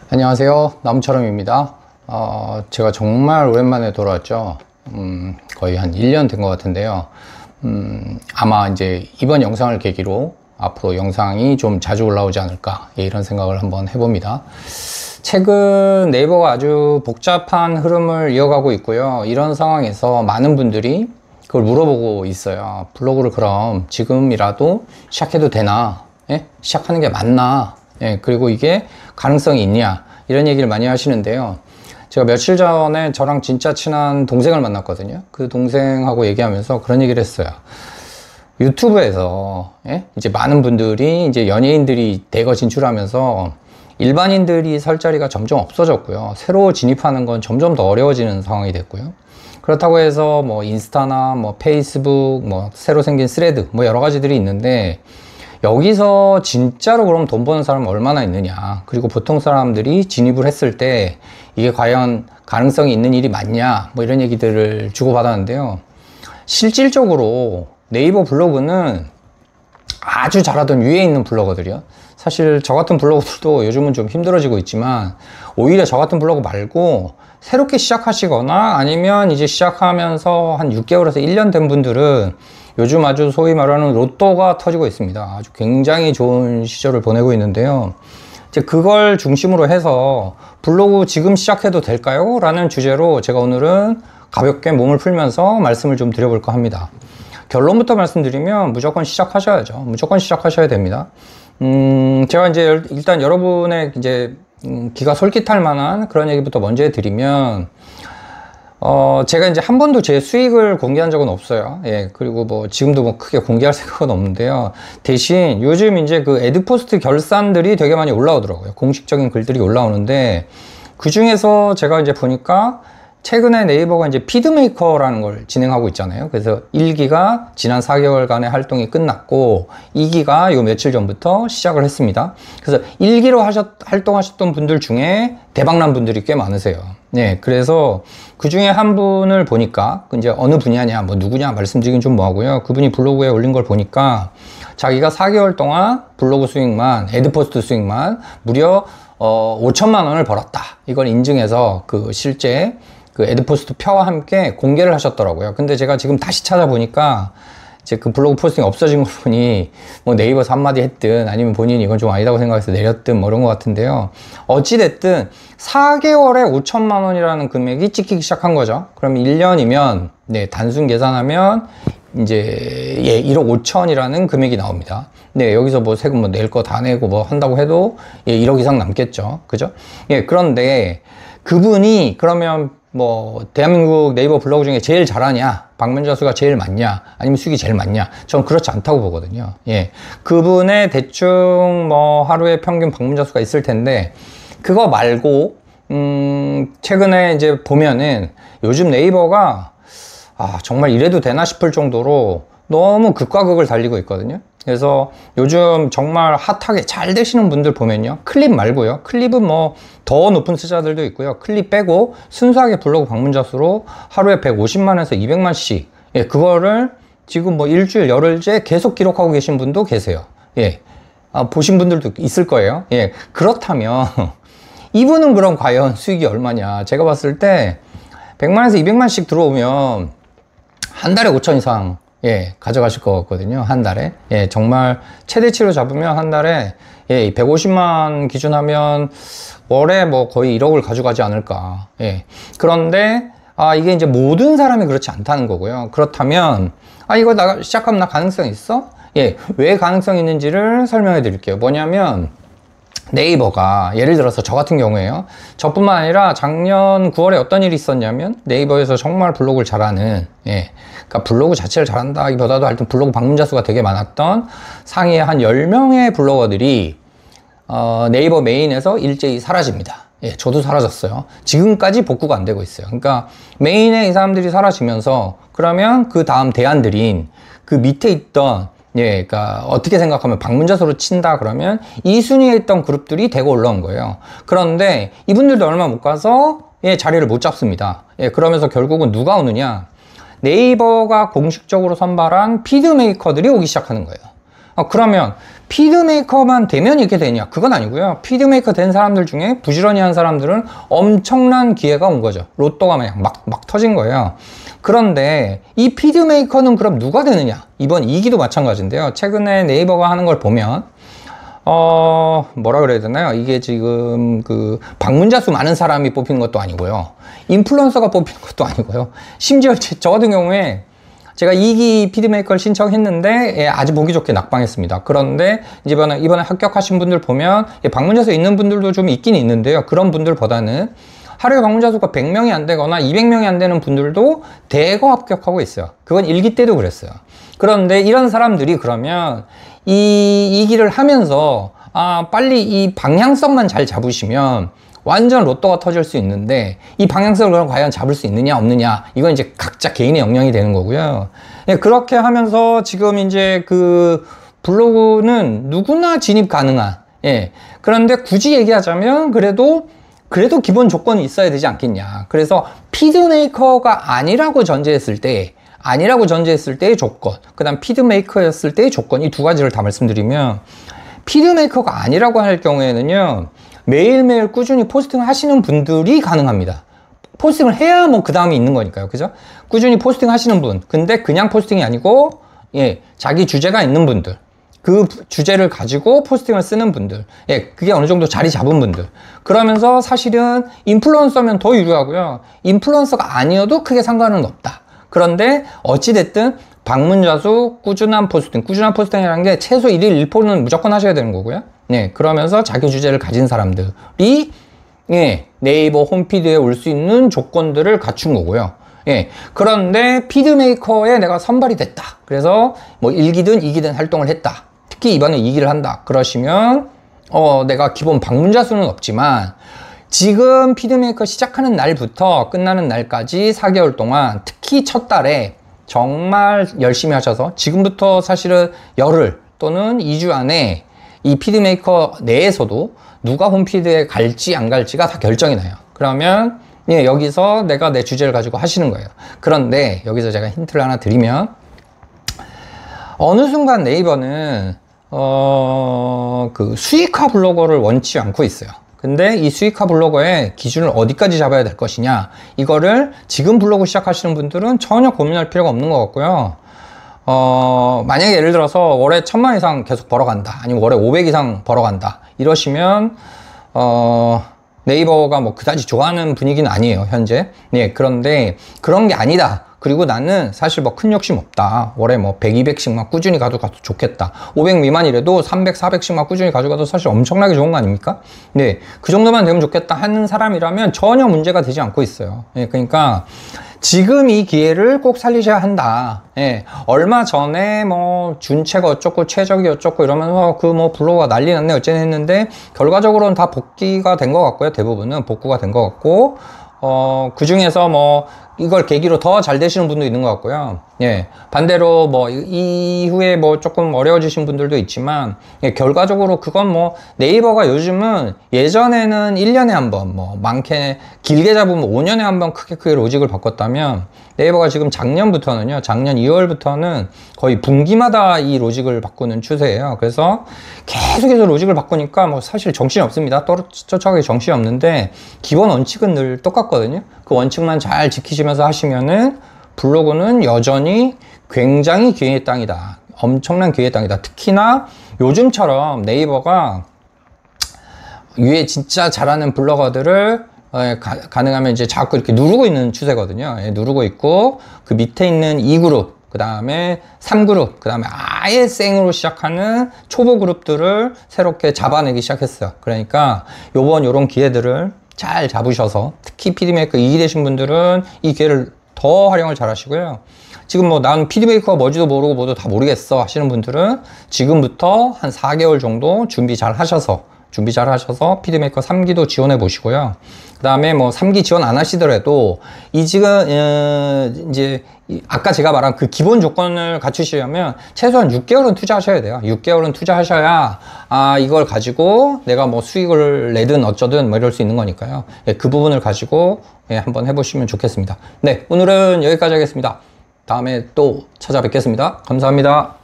안녕하세요, 나무처럼입니다. 제가 정말 오랜만에 돌아왔죠. 거의 한 1년 된 것 같은데요. 아마 이제 이번 영상을 계기로 앞으로 영상이 좀 자주 올라오지 않을까, 이런 생각을 한번 해봅니다. 최근 네이버가 아주 복잡한 흐름을 이어가고 있고요. 이런 상황에서 많은 분들이 그걸 물어보고 있어요. 블로그를 그럼 지금이라도 시작해도 되나? 예? 시작하는 게 맞나? 예, 그리고 이게 가능성이 있냐, 이런 얘기를 많이 하시는데요. 제가 며칠 전에 저랑 진짜 친한 동생을 만났거든요. 그 동생하고 얘기하면서 그런 얘기를 했어요. 유튜브에서 이제 많은 분들이 이제 연예인들이 대거 진출하면서 일반인들이 설 자리가 점점 없어졌고요. 새로 진입하는 건 점점 더 어려워지는 상황이 됐고요. 그렇다고 해서 뭐 인스타나 뭐 페이스북, 뭐 새로 생긴 스레드, 뭐 여러 가지들이 있는데, 여기서 진짜로 그럼 돈 버는 사람은 얼마나 있느냐, 그리고 보통 사람들이 진입을 했을 때 이게 과연 가능성이 있는 일이 맞냐, 뭐 이런 얘기들을 주고받았는데요. 실질적으로 네이버 블로그는 아주 잘하던 위에 있는 블로거들이요, 사실 저 같은 블로거들도 요즘은 좀 힘들어지고 있지만, 오히려 저 같은 블로그 말고 새롭게 시작하시거나 아니면 이제 시작하면서 한 6개월에서 1년 된 분들은 요즘 아주 소위 말하는 로또가 터지고 있습니다. 아주 굉장히 좋은 시절을 보내고 있는데요. 이제 그걸 중심으로 해서 블로그 지금 시작해도 될까요? 라는 주제로 제가 오늘은 가볍게 몸을 풀면서 말씀을 좀 드려볼까 합니다. 결론부터 말씀드리면 무조건 시작하셔야죠. 무조건 시작하셔야 됩니다. 제가 이제 일단 여러분의 이제 귀가 솔깃할 만한 그런 얘기부터 먼저 해드리면, 제가 이제 한 번도 제 수익을 공개한 적은 없어요. 예, 그리고 뭐 지금도 뭐 크게 공개할 생각은 없는데요. 대신 요즘 이제 그 에드포스트 결산들이 되게 많이 올라오더라고요. 공식적인 글들이 올라오는데, 그 중에서 제가 이제 보니까 최근에 네이버가 이제 피드메이커라는 걸 진행하고 있잖아요. 그래서 1기가 지난 4개월간의 활동이 끝났고 2기가 요 며칠 전부터 시작을 했습니다. 그래서 1기로 활동하셨던 분들 중에 대박난 분들이 꽤 많으세요. 네, 그래서 그 중에 한 분을 보니까, 이제 어느 분야냐, 뭐 누구냐 말씀드리긴 좀 뭐하고요. 그분이 블로그에 올린 걸 보니까 자기가 4개월 동안 블로그 수익만, 에드포스트 수익만 무려 5천만 원을 벌었다, 이걸 인증해서 그 실제 그 에드포스트 표와 함께 공개를 하셨더라고요. 근데 제가 지금 다시 찾아보니까 이제 그 블로그 포스팅이 없어진 걸 보니 뭐 네이버에서 한마디 했든 아니면 본인이 이건 좀 아니다고 생각해서 내렸든 뭐 이런 것 같은데요. 어찌됐든 4개월에 5천만 원이라는 금액이 찍히기 시작한 거죠. 그럼 1년이면 네, 단순 계산하면 이제 1억 5천이라는 금액이 나옵니다. 네, 여기서 뭐 세금 뭐 낼 거 다 내고 뭐 한다고 해도 1억 이상 남겠죠. 그죠? 예, 그런데 그분이 그러면 뭐 대한민국 네이버 블로그 중에 제일 잘하냐, 방문자 수가 제일 많냐, 아니면 수익이 제일 많냐, 저는 그렇지 않다고 보거든요. 예, 그분의 대충 뭐 하루에 평균 방문자 수가 있을 텐데, 그거 말고 최근에 이제 보면은 요즘 네이버가 정말 이래도 되나 싶을 정도로 너무 극과 극을 달리고 있거든요. 그래서 요즘 정말 핫하게 잘 되시는 분들 보면요, 클립 말고요, 클립은 뭐 더 높은 숫자들도 있고요, 클립 빼고 순수하게 블로그 방문자 수로 하루에 150만에서 200만씩, 예, 그거를 지금 뭐 일주일 열흘째 계속 기록하고 계신 분도 계세요. 예, 보신 분들도 있을 거예요. 예, 그렇다면 이분은 그럼 과연 수익이 얼마냐. 제가 봤을 때 100만에서 200만씩 들어오면 한 달에 5천 이상 예, 가져가실 것 같거든요. 한 달에. 예, 정말 최대치로 잡으면 한 달에 150만 기준하면 월에 뭐 거의 1억을 가져가지 않을까. 예. 그런데 이게 이제 모든 사람이 그렇지 않다는 거고요. 그렇다면 이거 시작하면 나 가능성 있어? 예, 왜 가능성 있는지를 설명해 드릴게요. 뭐냐면 네이버가 예를 들어서 저 같은 경우에요, 저뿐만 아니라 작년 9월에 어떤 일이 있었냐면, 네이버에서 정말 블로그를 잘하는, 예, 그러니까 블로그 자체를 잘한다기보다도 하여튼 블로그 방문자 수가 되게 많았던 상위에 한 10명의 블로거들이 네이버 메인에서 일제히 사라집니다. 예, 저도 사라졌어요. 지금까지 복구가 안 되고 있어요. 그러니까 메인에 이 사람들이 사라지면서, 그러면 그 다음 대안들인 그 밑에 있던, 예, 그러니까 어떻게 생각하면 방문자 수로 친다 그러면 이 순위에 있던 그룹들이 대거 올라온 거예요. 그런데 이분들도 얼마 못 가서 자리를 못 잡습니다. 예, 그러면서 결국은 누가 오느냐, 네이버가 공식적으로 선발한 피드메이커들이 오기 시작하는 거예요. 그러면 피드메이커만 되면 이렇게 되냐? 그건 아니고요. 피드메이커 된 사람들 중에 부지런히 한 사람들은 엄청난 기회가 온 거죠. 로또가 막 터진 거예요. 그런데 이 피드메이커는 그럼 누가 되느냐? 이번 2기도 마찬가지인데요. 최근에 네이버가 하는 걸 보면 뭐라 그래야 되나요? 이게 지금 그 방문자 수 많은 사람이 뽑히는 것도 아니고요. 인플루언서가 뽑히는 것도 아니고요. 심지어 저 같은 경우에 제가 2기 피드메이커를 신청했는데 아주 보기 좋게 낙방했습니다. 그런데 이번에 합격하신 분들 보면 방문자 수 있는 분들도 좀 있긴 있는데요. 그런 분들보다는 하루에 방문자 수가 100명이 안 되거나 200명이 안 되는 분들도 대거 합격하고 있어요. 그건 1기 때도 그랬어요. 그런데 이런 사람들이 그러면 이 2기를 하면서 빨리 이 방향성만 잘 잡으시면 완전 로또가 터질 수 있는데 이 방향성을 과연 잡을 수 있느냐 없느냐, 이건 이제 각자 개인의 역량이 되는 거고요. 그렇게 하면서 지금 이제 그 블로그는 누구나 진입 가능한, 그런데 굳이 얘기하자면 그래도 기본 조건이 있어야 되지 않겠냐. 그래서 피드메이커가 아니라고 전제했을 때의 조건, 그 다음 피드메이커였을 때의 조건, 이 두 가지를 다 말씀드리면, 피드메이커가 아니라고 할 경우에는요, 매일매일 꾸준히 포스팅을 하시는 분들이 가능합니다. 포스팅을 해야 뭐 그 다음이 있는 거니까요. 그죠? 꾸준히 포스팅 하시는 분, 근데 그냥 포스팅이 아니고 자기 주제가 있는 분들, 그 주제를 가지고 포스팅을 쓰는 분들, 그게 어느 정도 자리 잡은 분들, 그러면서 사실은 인플루언서면 더 유리하고요, 인플루언서가 아니어도 크게 상관은 없다. 그런데 어찌됐든 방문자 수, 꾸준한 포스팅이라는 게 최소 1일 1포는 무조건 하셔야 되는 거고요. 그러면서 자기 주제를 가진 사람들이 네이버 홈피드에 올 수 있는 조건들을 갖춘 거고요. 그런데 피드메이커에 내가 선발이 됐다. 그래서 뭐 1기든 2기든 활동을 했다. 특히 이번에 2기를 한다. 그러시면 내가 기본 방문자 수는 없지만 지금 피드메이커 시작하는 날부터 끝나는 날까지 4개월 동안, 특히 첫 달에 정말 열심히 하셔서 지금부터 사실은 열흘 또는 2주 안에 이 피드메이커 내에서도 누가 홈피드에 갈지 안 갈지가 다 결정이 나요. 그러면 여기서 내가 내 주제를 가지고 하시는 거예요. 그런데 여기서 제가 힌트를 하나 드리면, 어느 순간 네이버는 그 수익화 블로거를 원치 않고 있어요. 근데 이 수익화 블로거의 기준을 어디까지 잡아야 될 것이냐, 이거를 지금 블로그 시작하시는 분들은 전혀 고민할 필요가 없는 것 같고요. 만약에 예를 들어서 월에 1000만 이상 계속 벌어간다, 아니면 월에 500 이상 벌어간다 이러시면 네이버가 뭐 그다지 좋아하는 분위기는 아니에요, 현재. 그런데 그런 게 아니다. 그리고 나는 사실 뭐 큰 욕심 없다. 월에 뭐 100, 200씩만 꾸준히 가져가도 좋겠다. 500 미만이라도 300, 400씩만 꾸준히 가져가도 사실 엄청나게 좋은 거 아닙니까? 그 정도만 되면 좋겠다 하는 사람이라면 전혀 문제가 되지 않고 있어요. 그러니까 지금 이 기회를 꼭 살리셔야 한다. 얼마 전에 뭐 준체가 어쩌고 최적이 어쩌고 이러면서 그 뭐 블로그가 난리 났네 어쩌네 했는데, 결과적으로는 다 복귀가 된 것 같고요. 대부분은 복구가 된 것 같고, 그 중에서 뭐 이걸 계기로 더 잘 되시는 분도 있는 것 같고요. 반대로 뭐 이후에 뭐 조금 어려워지신 분들도 있지만, 결과적으로 그건 뭐 네이버가 요즘은 예전에는 1년에 한 번, 뭐 많게 길게 잡으면 5년에 한 번 크게 로직을 바꿨다면, 네이버가 지금 작년 2월부터는 거의 분기마다 이 로직을 바꾸는 추세예요. 그래서 계속해서 로직을 바꾸니까 뭐 사실 정신이 없습니다. 쫓아가기 정신이 없는데, 기본 원칙은 늘 똑같거든요. 그 원칙만 잘 지키시면서 하시면은 블로그는 여전히 굉장히 기회의 땅이다. 엄청난 기회의 땅이다. 특히나 요즘처럼 네이버가 위에 진짜 잘하는 블로거들을 가능하면 이제 자꾸 이렇게 누르고 있는 추세거든요. 누르고 있고, 그 밑에 있는 2그룹, 그 다음에 3그룹, 그 다음에 아예 생으로 시작하는 초보 그룹들을 새롭게 잡아내기 시작했어요. 그러니까 요런 기회들을 잘 잡으셔서, 특히 피드메이커 2기 되신 분들은 이 기회를 더 활용을 잘 하시고요. 지금 뭐 난 피드메이커가 뭔지도 모르고 뭐도 다 모르겠어 하시는 분들은 지금부터 한 4개월 정도 준비 잘 하셔서 피드메이커 3기도 지원해 보시고요. 그 다음에 뭐 3기 지원 안 하시더라도 지금 이제 아까 제가 말한 그 기본 조건을 갖추시려면 최소한 6개월은 투자하셔야 돼요. 6개월은 투자하셔야 이걸 가지고 내가 뭐 수익을 내든 어쩌든 뭐 이럴 수 있는 거니까요. 그 부분을 가지고 한번 해보시면 좋겠습니다. 오늘은 여기까지 하겠습니다. 다음에 또 찾아뵙겠습니다. 감사합니다.